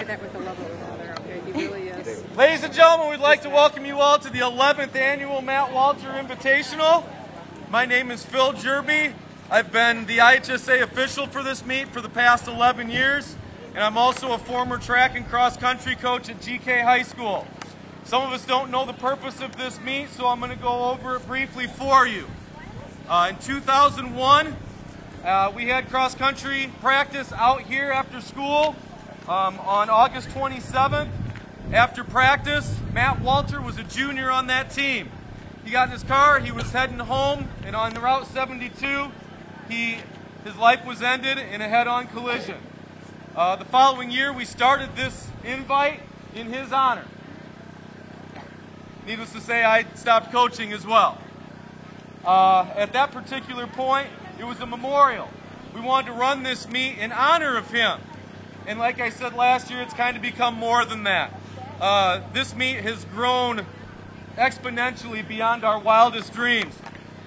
that with the love of the Father, okay? He really is. Ladies and gentlemen, we'd like to welcome you all to the 11th Annual Matt Walter Invitational. My name is Phil Jerby. I've been the IHSA official for this meet for the past 11 years, and I'm also a former track and cross country coach at GK High School. Some of us don't know the purpose of this meet, so I'm going to go over it briefly for you. In 2001, we had cross country practice out here after school on August 27th. After practice, Matt Walter was a junior on that team. He got in his car, he was heading home, and on Route 72, his life was ended in a head-on collision. The following year, we started this invite in his honor. Needless to say, I stopped coaching as well. At that particular point, it was a memorial. We wanted to run this meet in honor of him. And like I said last year, it's kind of become more than that. This meet has grown exponentially beyond our wildest dreams.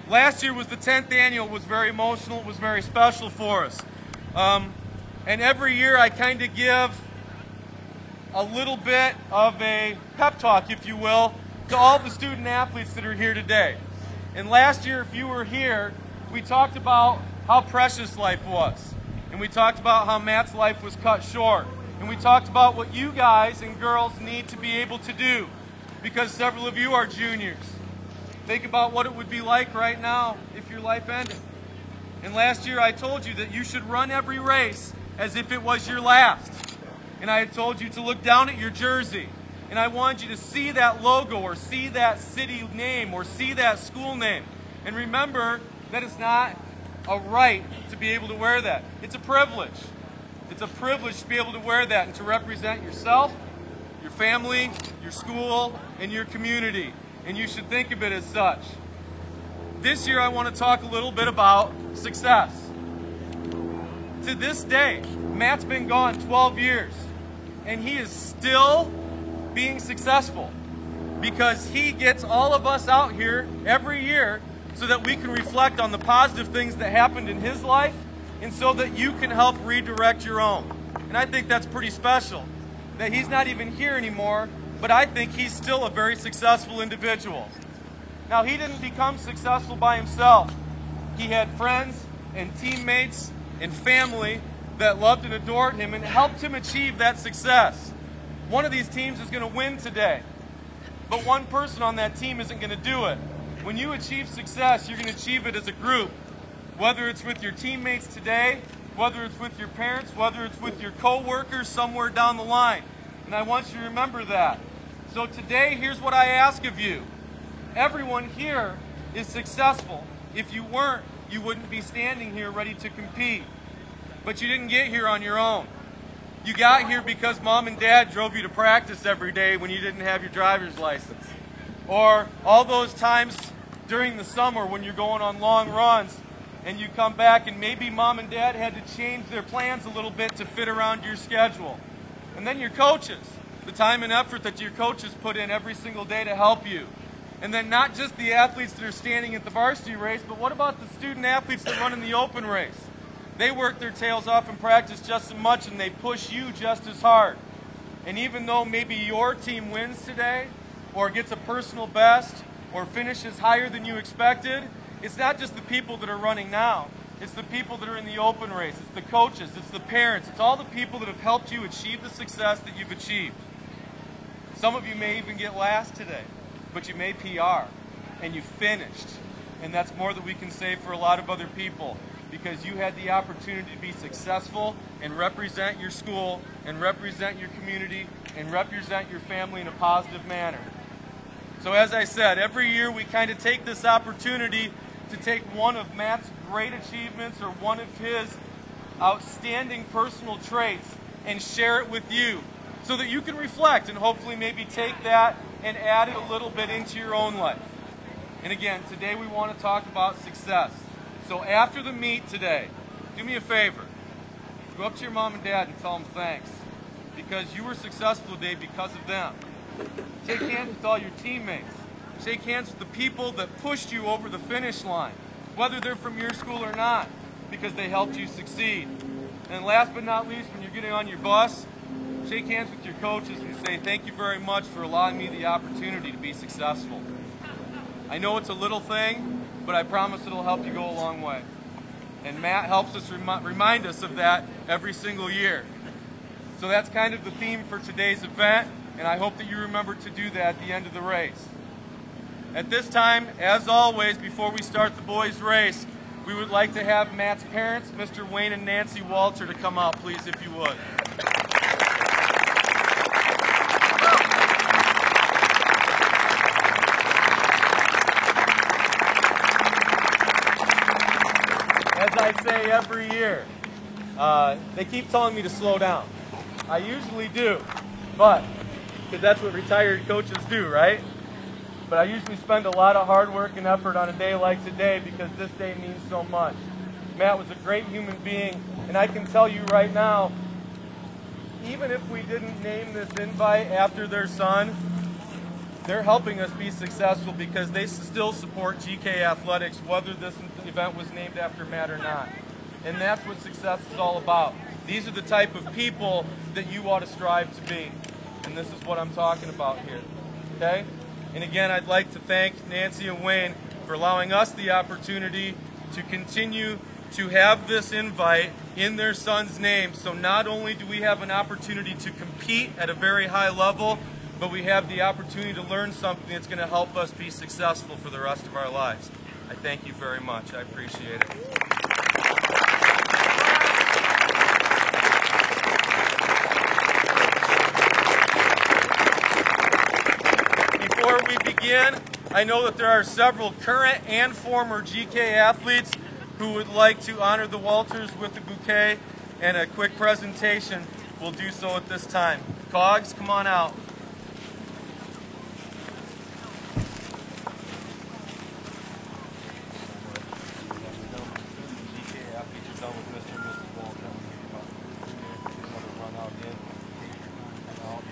Last year was the 10th annual. It was very emotional. It was very special for us. And every year I kind of give a little bit of a pep talk, if you will, to all the student athletes that are here today. And last year, if you were here, we talked about how precious life was. And we talked about how Matt's life was cut short. And we talked about what you guys and girls need to be able to do, because several of you are juniors. Think about what it would be like right now if your life ended. And last year I told you that you should run every race as if it was your last. And I had told you to look down at your jersey. And I wanted you to see that logo or see that city name or see that school name. And remember that it's not a right to be able to wear that. It's a privilege. It's a privilege to be able to wear that and to represent yourself, your family, your school, and your community. And you should think of it as such. This year I want to talk a little bit about success. To this day, Matt's been gone 12 years, and he is still being successful because he gets all of us out here every year so that we can reflect on the positive things that happened in his life and so that you can help redirect your own. And I think that's pretty special, that he's not even here anymore, but I think he's still a very successful individual. Now, he didn't become successful by himself. He had friends and teammates and family that loved and adored him and helped him achieve that success. One of these teams is going to win today, but one person on that team isn't going to do it. When you achieve success, you're going to achieve it as a group, whether it's with your teammates today, whether it's with your parents, whether it's with your co-workers somewhere down the line. And I want you to remember that. So today, here's what I ask of you. Everyone here is successful. If you weren't, you wouldn't be standing here ready to compete. But you didn't get here on your own. You got here because mom and dad drove you to practice every day when you didn't have your driver's license. Or all those times during the summer when you're going on long runs and you come back and maybe mom and dad had to change their plans a little bit to fit around your schedule. And then your coaches, the time and effort that your coaches put in every single day to help you. And then not just the athletes that are standing at the varsity race, but what about the student athletes that run in the open race? They work their tails off in practice just as much and they push you just as hard. And even though maybe your team wins today, or gets a personal best, or finishes higher than you expected, it's not just the people that are running now. It's the people that are in the open race. It's the coaches. It's the parents. It's all the people that have helped you achieve the success that you've achieved. Some of you may even get last today, but you made PR, and you finished. And that's more than we can say for a lot of other people, because you had the opportunity to be successful and represent your school and represent your community and represent your family in a positive manner. So as I said, every year we kind of take this opportunity to take one of Matt's great achievements or one of his outstanding personal traits and share it with you so that you can reflect and hopefully maybe take that and add it a little bit into your own life. And again, today we want to talk about success. So after the meet today, do me a favor. Go up to your mom and dad and tell them thanks, because you were successful today because of them. Shake hands with all your teammates. Shake hands with the people that pushed you over the finish line, whether they're from your school or not, because they helped you succeed. And last but not least, when you're getting on your bus, shake hands with your coaches and say, thank you very much for allowing me the opportunity to be successful. I know it's a little thing, but I promise it'll help you go a long way. And Matt helps us remind us of that every single year. So that's kind of the theme for today's event, and I hope that you remember to do that at the end of the race. At this time, as always, before we start the boys' race, we would like to have Matt's parents, Mr. Wayne and Nancy Walter, to come out, please, if you would. As I say every year, they keep telling me to slow down. I usually do, but, because that's what retired coaches do, right? But I usually spend a lot of hard work and effort on a day like today because this day means so much. Matt was a great human being, and I can tell you right now, even if we didn't name this invite after their son, they're helping us be successful because they still support GK Athletics, whether this event was named after Matt or not. And that's what success is all about. These are the type of people that you ought to strive to be. And this is what I'm talking about here. Okay? And again, I'd like to thank Nancy and Wayne for allowing us the opportunity to continue to have this invite in their son's name. So not only do we have an opportunity to compete at a very high level, but we have the opportunity to learn something that's going to help us be successful for the rest of our lives. I thank you very much. I appreciate it. Before we begin, I know that there are several current and former GK athletes who would like to honor the Walters with a bouquet and a quick presentation. We'll do so at this time. Cogs, come on out. GK athletes are done with Mr. and Mrs. Walter. Just want to run out in,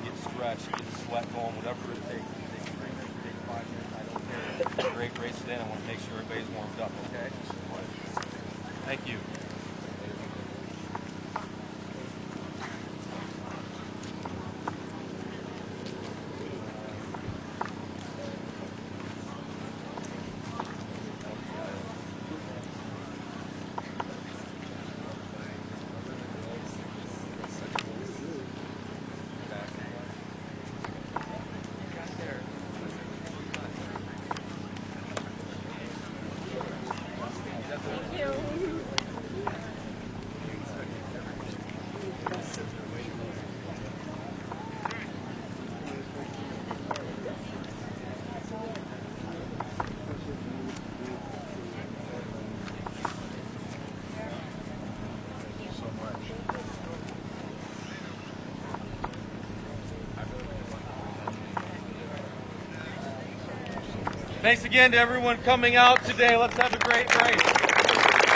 get stretched, get the sweat going, whatever it takes. Take 5 minutes, I don't care. Great race today, I want to make sure everybody's warmed up, okay? Thank you. Thanks again to everyone coming out today. Let's have a great race.